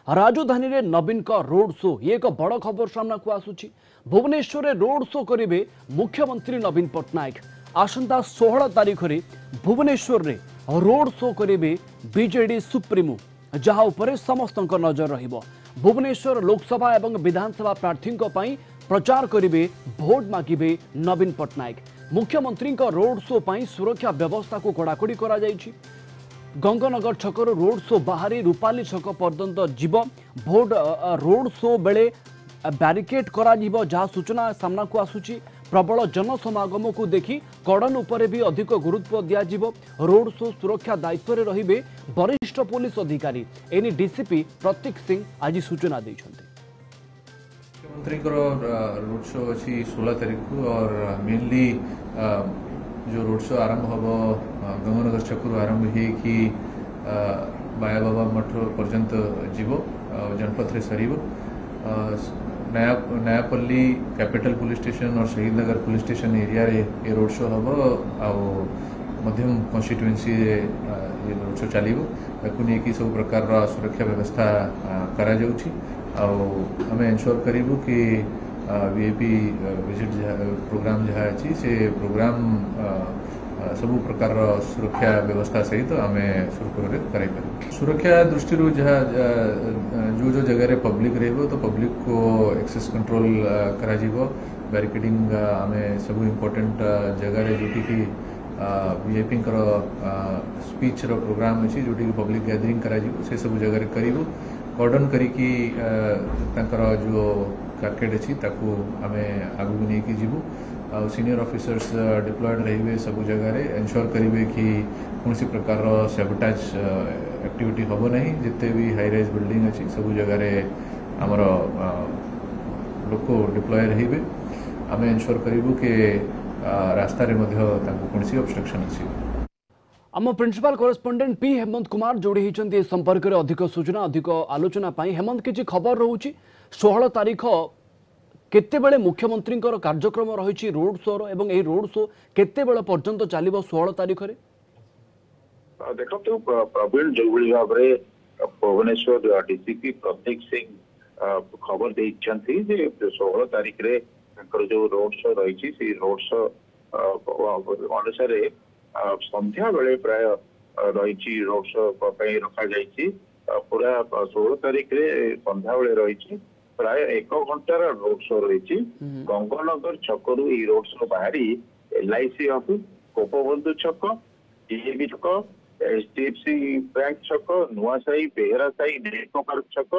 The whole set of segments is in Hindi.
राजधानी रे नवीन का रोड शो ये एक बड़ खबर सामना को आसुची। भुवनेश्वर रे रोड शो करेंगे मुख्यमंत्री नवीन पट्टनायक। आसंता 16 तारीख रे भुवनेश्वर रे रोड शो करेंगे बीजेडी सुप्रीमो, जहा उपरे समस्त नजर रहिबो। भुवनेश्वर लोकसभा एवं विधानसभा प्रार्थी प्रचार करेंगे, भोट मागिबे नवीन पट्टनायक। मुख्यमंत्री रोड शो पर सुरक्षा व्यवस्था को कड़ाकड़ी करा जायछि। गंगानगर छकरू रोड शो बाहरी रूपाली छक पर्यंत जीव। भोट रोड शो बेले ब्यारिकेड करा जीव, जहाँ सूचना सामना को आसुची। प्रबल जनसमागम को देखि कड़न उपरे भी अधिक गुरुत्व दियाजिव। रोड शो सुरक्षा दायित्व रे रहिबे वरिष्ठ पुलिस अधिकारी। एनी डीसीपी प्रतीक सिंह आज सूचना दैछन्ते। मुख्यमंत्री रोड शो अच्छी 16 तारीख को और मेनली जो रोड शो आरंभ हम गंगानगर छकु आरंभ हो कि बाया बाबा मठ पर्यंत जीव जनपथ रे sir. Nayapalli capital police station और शहीद नगर पुलिस स्टेशन एरिया रे ये रोड शो हम मध्यम कन्स्टिट्युएंसी ये रोड शो चलो। ताकि सब प्रकार सुरक्षा व्यवस्था करा जाउछि। आम एनश्योर करूँ कि वीआईपी विजिट प्रोग्राम जहाँ अच्छी से प्रोग्राम सब प्रकार सुरक्षा व्यवस्था सहित आम सुरखुर कर सुरक्षा दृष्टि जहाँ जो जगह पब्लिक रो तो पब्लिक को एक्सेस कंट्रोल करा बैरिकेडिंग आम सब इम्पोर्टेंट जगह जोटी कि वीआईपी स्पीच प्रोग्राम अच्छी जोटी पब्लिक गैदरिंग करा से सब जगह करूँ। कर्डन करिकी जो कार्केट अच्छी ताकू आम आगू नहीं जीवु। सीनियर ऑफिसर्स डिप्लॉयड रहिबे सब जगह रे एनश्योर करेंगे कि कौन प्रकार सैबोटाज एक्टिविटी हम नहीं। जिते भी हाई राइज बिल्डिंग अच्छी सब जगह रे आमर लोक डिप्लॉय रहिबे। आम एनश्योर करूँ कि रास्ता रे कौन ऑब्स्ट्रक्शन अच्छी। आम principal correspondent P Hemant Kumar जोड़ी होती संपर्क में अधिक सूचना अधिक आलोचना। हेमंत, किसी खबर रोचे 16 तारीख केते बेले मुख्यमंत्री कार्यक्रम रही रोड शो एवं यही रोड शो केते बेले पर्यंत चलो 16 तारीख रे? देखो प्रवीण जो भाव में भुवनेश्वर डीसीपी प्रतीक सिंह खबर देइछंती जे 16 तारीख रे जो रोड शो रही रोड शो अनुसार संध्या बेले प्राय रही रोड शो रखा जाइए। पूरा 16 तारीख रे संध्या बेले रही प्राय 1 घंटार रोड शो रही। गंगानगर छकरू ये रोड शो बाहरी LIC ऑफिस, गोपबंधु छक, डीएवी छक, HDFC बैंक छक, नुआसाही, बेहरा साही, नेको पार्क छक,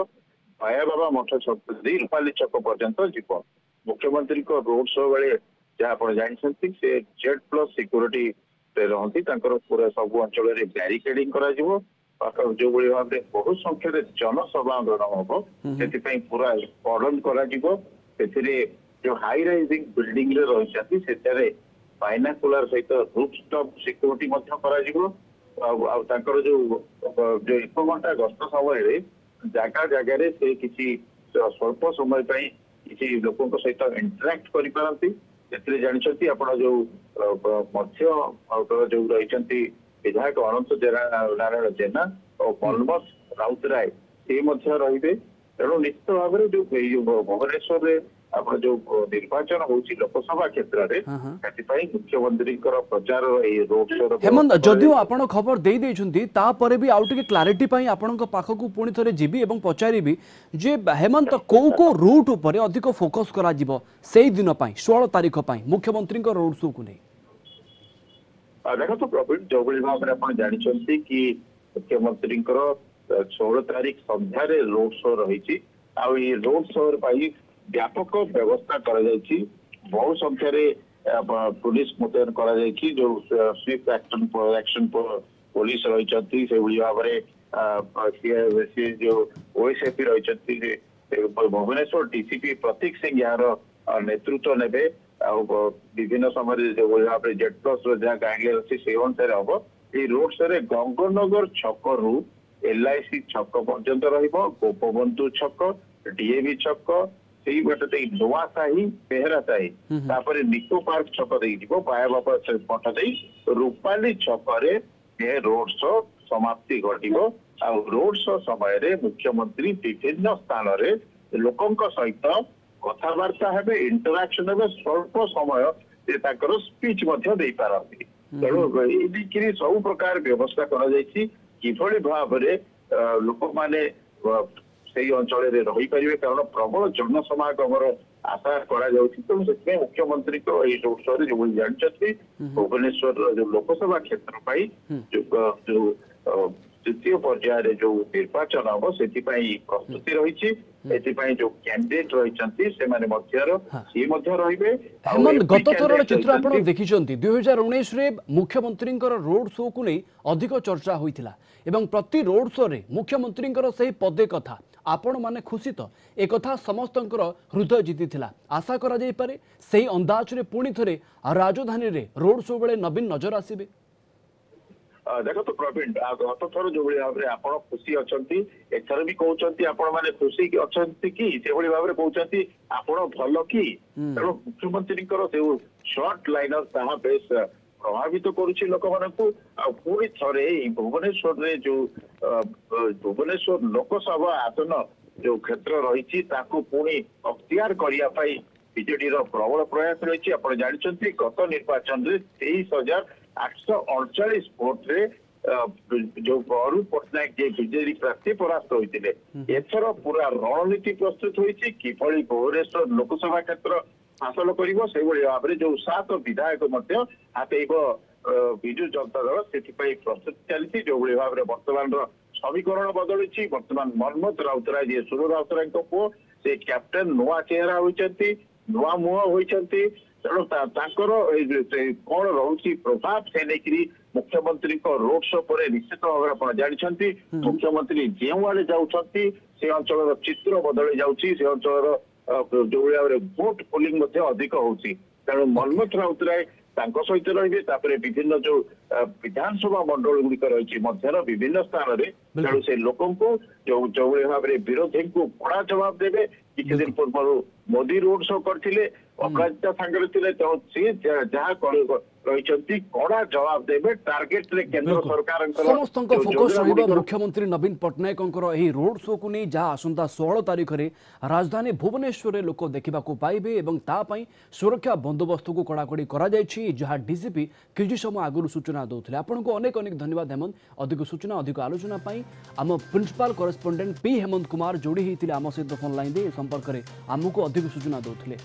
बाया बाबा मठ छक, रूपाली छक पर्यंत जीव। मुख्यमंत्री को रोड शो बेले जहाँ आप जानते से Z+ सिक्योरिटी रहती पूरा सब अंचल ब्यारिकेडिंग करा जो भाव में बहुत संख्यार जनसमागम हम से पूरा कर्डन करा जो हाई राइजिंग बिल्डिंग रे रही से बाइनाकुलर सहित रूफटॉप सिक्योरिटी जो 1 घंटा गस्त समय जगह जगह से किसी स्वल्प समय किसी लोकों सहित इंटराक्ट करि जानते आप जो मध्य जो रही विधायक अनंत नारायण जेना और पलमस राउतराय ये रे। तेणु निश्चित भाव में जो भुवनेश्वर में आप जो निर्वाचन होची लोकसभा क्षेत्र में मुख्यमंत्री प्रचार रोड शो। हेमंत, जदियो आपण खबर दे देइछंती तापरे भी आउ टिके क्लैरिटी पई आपनक पाखकू पुणी थरे जीबी एवं पचारिबी जे हेमंत को रूट उपरे अधिक फोकस करा जीवो सेही दिन पई 16 तारीख पई मुख्यमंत्री रोड शो को नहीं? देखो तो प्रवीण जो भाव में आप जानते कि मुख्यमंत्री 16 तारीख संध्यार रोड शो रही। रोड शो व्यापक व्यवस्था बहुत संख्यार पुलिस मुतयन जो स्विफ्ट एक्शन पुलिस रही भाव में जो OSFP रही भुवनेश्वर डीसीपी प्रतीक सिंह यार नेतृत्व ने विभिन्न समय जो भाव में Z+ जहाँ गाइडलाइन अच्छी से अनुसार हम ये रोड शो गंगानगर छकरू LIC छक पर्यंत रोपबंधु छक, डीएवी छक, से बाटे नुआसाही, बेहरा साही, निको पार्क छक बाया बाबा मठ रूपाली छक रोड शो समाप्ति घट रोड शो समय मुख्यमंत्री विभिन्न स्थान लोकों सहित कथबार्ता हे इंटराक्शन हे स्वल्प समय स्पीच पारती तेणु सब प्रकार व्यवस्था किभली भाव लोक मैंने से अंचल रही पारे कारण प्रबल जनसमागम आशा तेणु से मुख्यमंत्री रोड शो जो जानते भुवनेश्वर जो लोकसभा क्षेत्र जो तृतीय पर्यायर जो निर्वाचन हम से प्रस्तुति रही जो कैंडिडेट रही हेमंत गत थर चित्र आप देखी 2019 रे मुख्यमंत्री रोड शो को नहीं अधिक चर्चा होता एवं प्रति रोड शो रे मुख्यमंत्री से पदे कथा आपण माने खुशी तो एक कथा समस्त हृदय जीति आशा करा जाई पारे सही अंदाज रे पुणी थरे राजधानी रे रोड शो बेले नवीन नजर आसीबे देखो तो प्रवीण गत थर जो भाव में आप खुशी अच्छा एथर भी कहते आपण मैंने खुशी अच्छा कि से भाव में कहते आपण भल कि तेणु मुख्यमंत्री जो शॉर्ट लाइनर ताहा बेस प्रभावित करुच्ची लोक मानू पुणी थे भुवनेश्वर रे जो भुवनेश्वर लोकसभा आसन जो क्षेत्र रही पुणी अख्तियार करने बीजेडी प्रबल प्रयास रही आप जानते गत निर्वाचन में 23,839 भोट रे जो अरुण पट्टनायक जे बीजेडी प्रार्थी परास्त होते एथर पूरा रणनीति प्रस्तुत होती किभली भुवनेश्वर लोकसभा क्षेत्र हासिल कर भाव में जो 7 विधायक हाथेब विजु जनता दल से प्रस्तुति चलती जो भाव में वर्तमान समीकरण बदली वर्तमान मनमोहन राउतराय जी सुर राउतराय पुओ से कैप्टेन नुआ चेहरा होती नुआ मुह होती तेणु कौन रोचे प्रभाव से नहीं मुख्यमंत्री रोड शो पर निश्चित भाव में जानते मुख्यमंत्री जो आड़े जाऊँगी से अंचल चित्र बदली जाऊँगी से अंचल जो भाव में भोट पोलिंग अधिक होती तेणु मनमोहन राउतराय सहित रही विभिन्न जो विधानसभा मंडल गुड़िक रही विभिन्न स्थान तेणु से लोक जो भाव में विरोधी को कड़ा जवाब देवे किसी दिन पूर्व मोदी रोड शो करते अपराजिता सांगे तेणु सी जहाँ रही कड़ा जवाब देवे टार्गेट रे केंद्र सरकार समस्त फोकस रहिबा मुख्यमंत्री नवीन पट्टनायक रोड शो को नहीं जहाँ आसंता 16 तारीख में राजधानी भुवनेश्वर रे लोक देखा पाइबे एवं तापाई सुरक्षा बंदोबस्त को कड़ाकड़ी करा जायछि जहाँ डीसीपी किछि समय आगु सूचना दौले आपन को अनेक अनेक धन्यवाद हेमंत अधिक सूचना अधिक आलोचना पाई आम principal correspondent P Hemant Kumar जोड़ी होते आम सहित फोन लाइन दे संपर्क में आमको अधिक सूचना दौले।